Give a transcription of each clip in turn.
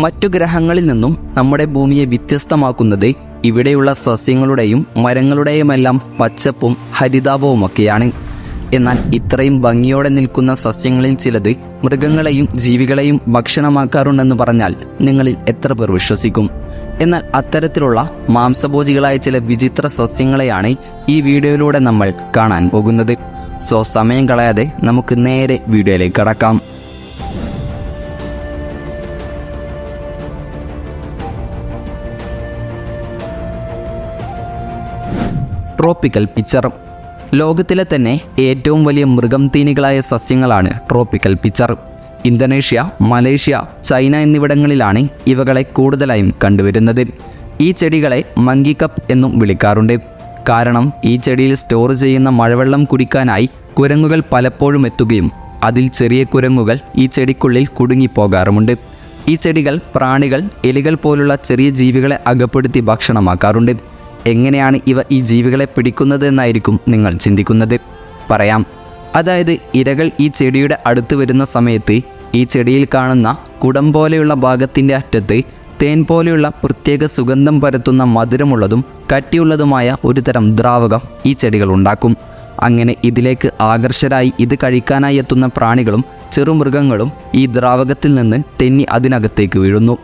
മറ്റു ഗ്രഹങ്ങളിൽ നിന്നും നമ്മുടെ ഭൂമിയെ വ്യത്യസ്തമാക്കുന്നത് ഇവിടെയുള്ള സസ്യങ്ങളുടെയും മരങ്ങളുടെയുമെല്ലാം പച്ചപ്പും ഹരിതാപവുമൊക്കെയാണ്. എന്നാൽ ഇത്രയും ഭംഗിയോടെ നിൽക്കുന്ന സസ്യങ്ങളിൽ ചിലത് മൃഗങ്ങളെയും ജീവികളെയും ഭക്ഷണമാക്കാറുണ്ടെന്ന് പറഞ്ഞാൽ നിങ്ങളിൽ എത്ര പേർ വിശ്വസിക്കും? എന്നാൽ അത്തരത്തിലുള്ള മാംസഭോജികളായ ചില വിചിത്ര സസ്യങ്ങളെയാണ് ഈ വീഡിയോയിലൂടെ നമ്മൾ കാണാൻ പോകുന്നത്. സോ സമയം കളയാതെ നമുക്ക് നേരെ വീഡിയോയിലേക്ക് കടക്കാം. Tropical pitcher. ലോകത്തിലെ തന്നെ ഏറ്റവും വലിയ മൃഗം തീനികളായ സസ്യങ്ങളാണ് tropical pitcher. Indonesia, Malaysia, China എന്നിവിടങ്ങളിലാണ് ഇവകളെ കൂടുതലായും കണ്ടുവരുന്നത്. ഈ ചെടികളെ മങ്കി കപ്പ് എന്നും വിളിക്കാറുണ്ട്. കാരണം ഈ ചെടിയിൽ സ്റ്റോർ ചെയ്യുന്ന മഴവെള്ളം കുടിക്കാനായി കുരങ്ങുകൾ പലപ്പോഴും എത്തുകയും അതിൽ ചെറിയ കുരങ്ങുകൾ ഈ ചെടിക്കുള്ളിൽ കുടുങ്ങിപ്പോകാറുമുണ്ട്. ഈ ചെടികൾ പ്രാണികൾ, എലികൾ പോലുള്ള ചെറിയ ജീവികളെ അകപ്പെടുത്തി ഭക്ഷണമാക്കാറുണ്ട്. എങ്ങനെയാണ് ഇവ ഈ ജീവികളെ പിടിക്കുന്നത് എന്നായിരിക്കും നിങ്ങൾ ചിന്തിക്കുന്നത്. പറയാം. അതായത് ഇരകൾ ഈ ചെടിയുടെ അടുത്ത് വരുന്ന സമയത്ത് ഈ ചെടിയിൽ കാണുന്ന കുടം പോലെയുള്ള ഭാഗത്തിൻ്റെ അറ്റത്ത് തേൻ പോലെയുള്ള പ്രത്യേക സുഗന്ധം പരത്തുന്ന മധുരമുള്ളതും കട്ടിയുള്ളതുമായ ഒരു തരം ദ്രാവകം ഈ ചെടികൾ ഉണ്ടാക്കും. അങ്ങനെ ഇതിലേക്ക് ആകർഷരായി ഇത് കഴിക്കാനായി എത്തുന്ന പ്രാണികളും ചെറുമൃഗങ്ങളും ഈ ദ്രാവകത്തിൽ നിന്ന് തെന്നി അതിനകത്തേക്ക് വീഴുന്നു.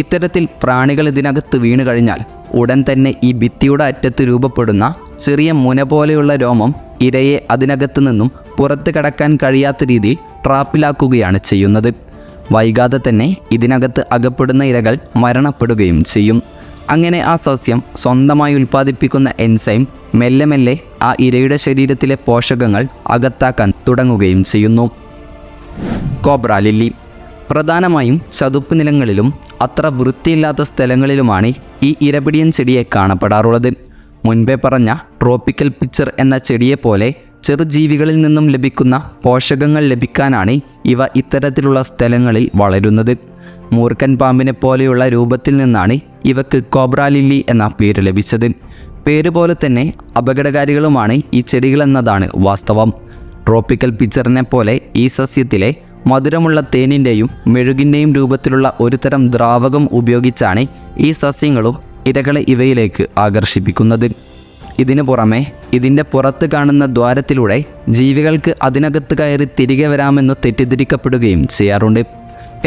ഇത്തരത്തിൽ പ്രാണികൾ ഇതിനകത്ത് വീണു കഴിഞ്ഞാൽ ഉടൻ തന്നെ ഈ ഭിത്തിയുടെ അറ്റത്ത് രൂപപ്പെടുന്ന ചെറിയ മുന പോലെയുള്ള രോമം ഇരയെ അതിനകത്ത് നിന്നും പുറത്ത് കടക്കാൻ കഴിയാത്ത രീതിയിൽ ട്രാപ്പിലാക്കുകയാണ് ചെയ്യുന്നത്. വൈകാതെ തന്നെ ഇതിനകത്ത് അകപ്പെടുന്ന ഇരകൾ മരണപ്പെടുകയും ചെയ്യും. അങ്ങനെ ആ സസ്യം സ്വന്തമായി ഉൽപ്പാദിപ്പിക്കുന്ന എൻസൈം മെല്ലെ മെല്ലെ ആ ഇരയുടെ ശരീരത്തിലെ പോഷകങ്ങൾ അകത്താക്കാൻ തുടങ്ങുകയും ചെയ്യുന്നു. Cobra lily. പ്രധാനമായും ചതുപ്പ് നിലങ്ങളിലും അത്ര വൃത്തിയില്ലാത്ത സ്ഥലങ്ങളിലുമാണ് ഈ ഇരപിടിയൻ ചെടിയെ കാണപ്പെടാറുള്ളത്. മുൻപേ പറഞ്ഞ ട്രോപ്പിക്കൽ പിച്ചർ എന്ന ചെടിയെപ്പോലെ ചെറുജീവികളിൽ നിന്നും ലഭിക്കുന്ന പോഷകങ്ങൾ ലഭിക്കാനാണ് ഇവ ഇത്തരത്തിലുള്ള സ്ഥലങ്ങളിൽ വളരുന്നത്. മൂർഖൻ പാമ്പിനെ പോലെയുള്ള രൂപത്തിൽ നിന്നാണ് ഇവക്ക് കോബ്ര ലില്ലി എന്ന പേര് ലഭിച്ചത്. പേരുപോലെ തന്നെ അപകടകാരികളുമാണ് ഈ ചെടികളെന്നതാണ് വാസ്തവം. ട്രോപ്പിക്കൽ പിച്ചറിനെ പോലെ ഈ സസ്യത്തിലെ മധുരമുള്ള തേനിൻ്റെയും മെഴുകിൻ്റെയും രൂപത്തിലുള്ള ഒരു തരം ദ്രാവകം ഉപയോഗിച്ചാണ് ഈ സസ്യങ്ങളും ഇരകളെ ഇവയിലേക്ക് ആകർഷിപ്പിക്കുന്നത്. ഇതിനു പുറമെ ഇതിൻ്റെ പുറത്ത് കാണുന്ന ദ്വാരത്തിലൂടെ ജീവികൾക്ക് അതിനകത്ത് കയറി തിരികെ വരാമെന്ന് തെറ്റിദ്ധരിക്കപ്പെടുകയും ചെയ്യാറുണ്ട്.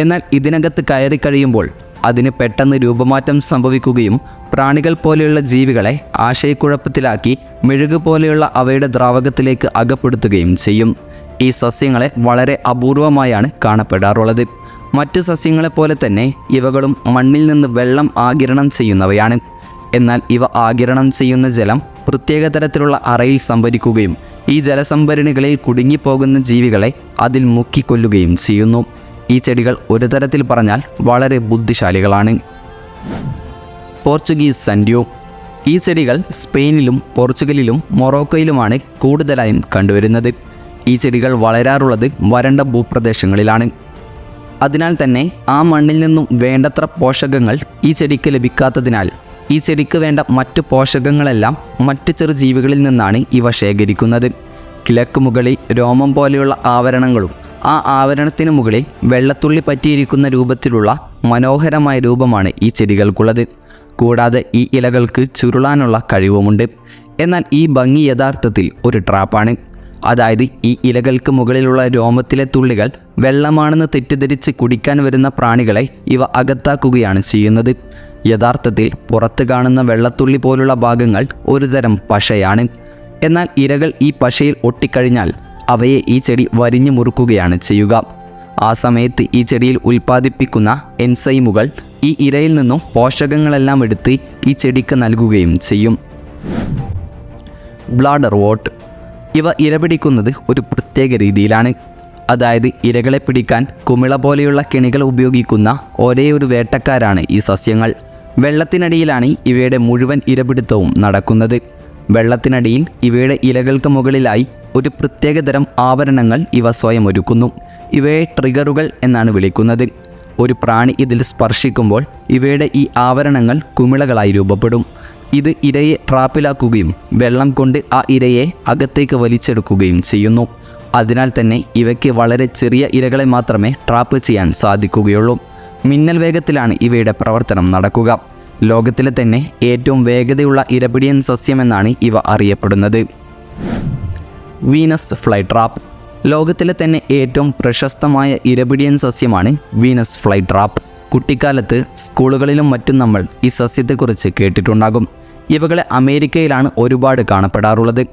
എന്നാൽ ഇതിനകത്ത് കയറി കഴിയുമ്പോൾ അതിന് പെട്ടെന്ന് രൂപമാറ്റം സംഭവിക്കുകയും പ്രാണികൾ പോലെയുള്ള ജീവികളെ ആശയക്കുഴപ്പത്തിലാക്കി മെഴുക് പോലെയുള്ള അവയുടെ ദ്രാവകത്തിലേക്ക് അകപ്പെടുത്തുകയും ചെയ്യും. ഈ സസ്യങ്ങളെ വളരെ അപൂർവമായാണ് കാണപ്പെടാറുള്ളത്. മറ്റ് സസ്യങ്ങളെപ്പോലെ തന്നെ ഇവകളും മണ്ണിൽ നിന്ന് വെള്ളം ആഗിരണം ചെയ്യുന്നവയാണ്. എന്നാൽ ഇവ ആഗിരണം ചെയ്യുന്ന ജലം പ്രത്യേക തരത്തിലുള്ള അറയിൽ സംഭരിക്കുകയും ഈ ജലസംഭരണികളിൽ കുടുങ്ങിപ്പോകുന്ന ജീവികളെ അതിൽ മുക്കിക്കൊല്ലുകയും ചെയ്യുന്നു. ഈ ചെടികൾ ഒരു തരത്തിൽ പറഞ്ഞാൽ വളരെ ബുദ്ധിശാലികളാണ്. പോർച്ചുഗീസ് സൻഡ്യോ. ഈ ചെടികൾ സ്പെയിനിലും പോർച്ചുഗലിലും മൊറോക്കോയിലുമാണ് കൂടുതലായും കണ്ടുവരുന്നത്. ഈ ചെടികൾ വളരാറുള്ളത് വരണ്ട ഭൂപ്രദേശങ്ങളിലാണ്. അതിനാൽ തന്നെ ആ മണ്ണിൽ നിന്നും വേണ്ടത്ര പോഷകങ്ങൾ ഈ ചെടിക്ക് ലഭിക്കാത്തതിനാൽ ഈ ചെടിക്ക് വേണ്ട മറ്റു പോഷകങ്ങളെല്ലാം മറ്റ് ചെറുജീവികളിൽ നിന്നാണ് ഇവ ശേഖരിക്കുന്നത്. കിഴക്ക് മുകളിൽ രോമം പോലെയുള്ള ആവരണങ്ങളും ആ ആവരണത്തിന് മുകളിൽ വെള്ളത്തുള്ളി പറ്റിയിരിക്കുന്ന രൂപത്തിലുള്ള മനോഹരമായ രൂപമാണ് ഈ ചെടികൾക്കുള്ളത്. കൂടാതെ ഈ ഇലകൾക്ക് ചുരുളാനുള്ള കഴിവുമുണ്ട്. എന്നാൽ ഈ ഭംഗി യഥാർത്ഥത്തിൽ ഒരു ട്രാപ്പാണ്. അതായത് ഈ ഇലകൾക്ക് മുകളിലുള്ള രോമത്തിലെ തുള്ളികൾ വെള്ളമാണെന്ന് തെറ്റിദ്ധരിച്ച് കുടിക്കാൻ വരുന്ന പ്രാണികളെ ഇവ അകത്താക്കുകയാണ് ചെയ്യുന്നത്. യഥാർത്ഥത്തിൽ പുറത്ത് കാണുന്ന വെള്ളത്തുള്ളി പോലുള്ള ഭാഗങ്ങൾ ഒരുതരം പശയാണ്. എന്നാൽ ഇരകൾ ഈ പശയിൽ ഒട്ടിക്കഴിഞ്ഞാൽ അവയെ ഈ ചെടി വരിഞ്ഞു മുറുക്കുകയാണ് ചെയ്യുക. ആ സമയത്ത് ഈ ചെടിയിൽ ഉൽപ്പാദിപ്പിക്കുന്ന എൻസൈമുകൾ ഈ ഇരയിൽ നിന്നും പോഷകങ്ങളെല്ലാം എടുത്ത് ഈ ചെടിക്ക് നൽകുകയും ചെയ്യും. Bladder vote. ഇവ ഇരപിടിക്കുന്നത് ഒരു പ്രത്യേക രീതിയിലാണ്. അതായത് ഇരകളെ പിടിക്കാൻ കുമിള പോലെയുള്ള കെണികൾ ഉപയോഗിക്കുന്ന ഒരേ ഒരു വേട്ടക്കാരാണ് ഈ സസ്യങ്ങൾ. വെള്ളത്തിനടിയിലാണ് ഇവയുടെ മുഴുവൻ ഇരപിടുത്തവും നടക്കുന്നത്. വെള്ളത്തിനടിയിൽ ഇവയുടെ ഇലകൾക്ക് മുകളിലായി ഒരു പ്രത്യേകതരം ആവരണങ്ങൾ ഇവ സ്വയം ഒരുക്കുന്നു. ഇവയെ ട്രിഗറുകൾ എന്നാണ് വിളിക്കുന്നത്. ഒരു പ്രാണി ഇതിൽ സ്പർശിക്കുമ്പോൾ ഇവയുടെ ഈ ആവരണങ്ങൾ കുമിളകളായി രൂപപ്പെടും. ഇത് ഇരയെ ട്രാപ്പിലാക്കുകയും വെള്ളം കൊണ്ട് ആ ഇരയെ അകത്തേക്ക് വലിച്ചെടുക്കുകയും ചെയ്യുന്നു. അതിനാൽ തന്നെ ഇവയ്ക്ക് വളരെ ചെറിയ ഇരകളെ മാത്രമേ ട്രാപ്പ് ചെയ്യാൻ സാധിക്കുകയുള്ളൂ. മിന്നൽ വേഗത്തിലാണ് ഇവയുടെ പ്രവർത്തനം നടക്കുക. ലോകത്തിലെ തന്നെ ഏറ്റവും വേഗതയുള്ള ഇരപിടിയൻ സസ്യമെന്നാണ് ഇവ അറിയപ്പെടുന്നത്. Venus flytrap. ലോകത്തിലെ തന്നെ ഏറ്റവും പ്രശസ്തമായ ഇരപിടിയൻ സസ്യമാണ് വീനസ് ഫ്ലൈട്രാപ്പ്. കുട്ടിക്കാലത്ത് സ്കൂളുകളിലും മറ്റും നമ്മൾ ഈ സസ്യത്തെക്കുറിച്ച് കേട്ടിട്ടുണ്ടാകും. ഇവകളെ അമേരിക്കയിലാണ് ഒരുപാട് കാണപ്പെടാറുള്ളത്.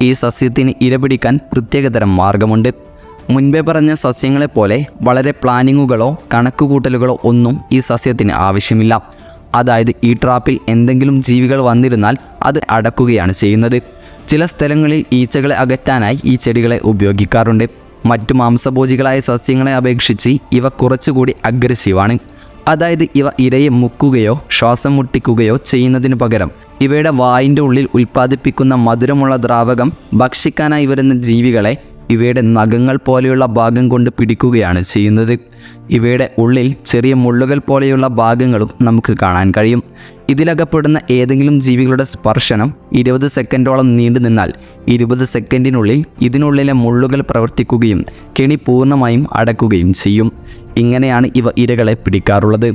ഈ സസ്യത്തിന് ഇരപിടിക്കാൻ പ്രത്യേകതരം മാർഗമുണ്ട്. മുൻപേ പറഞ്ഞ സസ്യങ്ങളെപ്പോലെ വളരെ പ്ലാനിങ്ങുകളോ കണക്കുകൂട്ടലുകളോ ഒന്നും ഈ സസ്യത്തിന് ആവശ്യമില്ല. അതായത് ഈ ട്രാപ്പിൽ എന്തെങ്കിലും ജീവികൾ വന്നിരുന്നാൽ അത് അടക്കുകയാണ് ചെയ്യുന്നത്. ചില സ്ഥലങ്ങളിൽ ഈച്ചകളെ അകറ്റാനായി ഈ ചെടികളെ ഉപയോഗിക്കാറുണ്ട്. മറ്റു മാംസഭോജികളായ സസ്യങ്ങളെ അപേക്ഷിച്ച് ഇവ കുറച്ചുകൂടി അഗ്രസീവാണ്. അതായത് ഇവ ഇരയെ മുക്കുകയോ ശ്വാസം മുട്ടിക്കുകയോ ചെയ്യുന്നതിന് പകരം ഇവയുടെ വായിൻ്റെ ഉള്ളിൽ ഉൽപ്പാദിപ്പിക്കുന്ന മധുരമുള്ള ദ്രാവകം ഭക്ഷിക്കാനായി വരുന്ന ജീവികളെ ഇവയുടെ നഖങ്ങൾ പോലെയുള്ള ഭാഗം കൊണ്ട് പിടിക്കുകയാണ് ചെയ്യുന്നത്. ഇവയുടെ ഉള്ളിൽ ചെറിയ മുള്ളുകൾ പോലെയുള്ള ഭാഗങ്ങളും നമുക്ക് കാണാൻ കഴിയും. ഇതിലകപ്പെടുന്ന ഏതെങ്കിലും ജീവികളുടെ സ്പർശനം 20 സെക്കൻഡോളം നീണ്ടു നിന്നാൽ 20 സെക്കൻഡിനുള്ളിൽ ഇതിനുള്ളിലെ മുള്ളുകൾ പ്രവർത്തിക്കുകയും കെണി പൂർണ്ണമായും അടക്കുകയും ചെയ്യും. ഇങ്ങനെയാണ് ഇവ ഇരകളെ പിടിക്കാറുള്ളത്.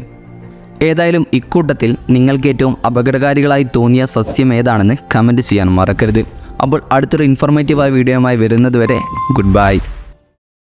ഏതായാലും ഇക്കൂട്ടത്തിൽ നിങ്ങൾക്ക് ഏറ്റവും അപകടകാരികളായി തോന്നിയ സസ്യം ഏതാണെന്ന് കമൻറ്റ് ചെയ്യാൻ മറക്കരുത്. അപ്പോൾ അടുത്തൊരു ഇൻഫോർമേറ്റീവായ വീഡിയോയുമായി വരുന്നതുവരെ ഗുഡ് ബൈ.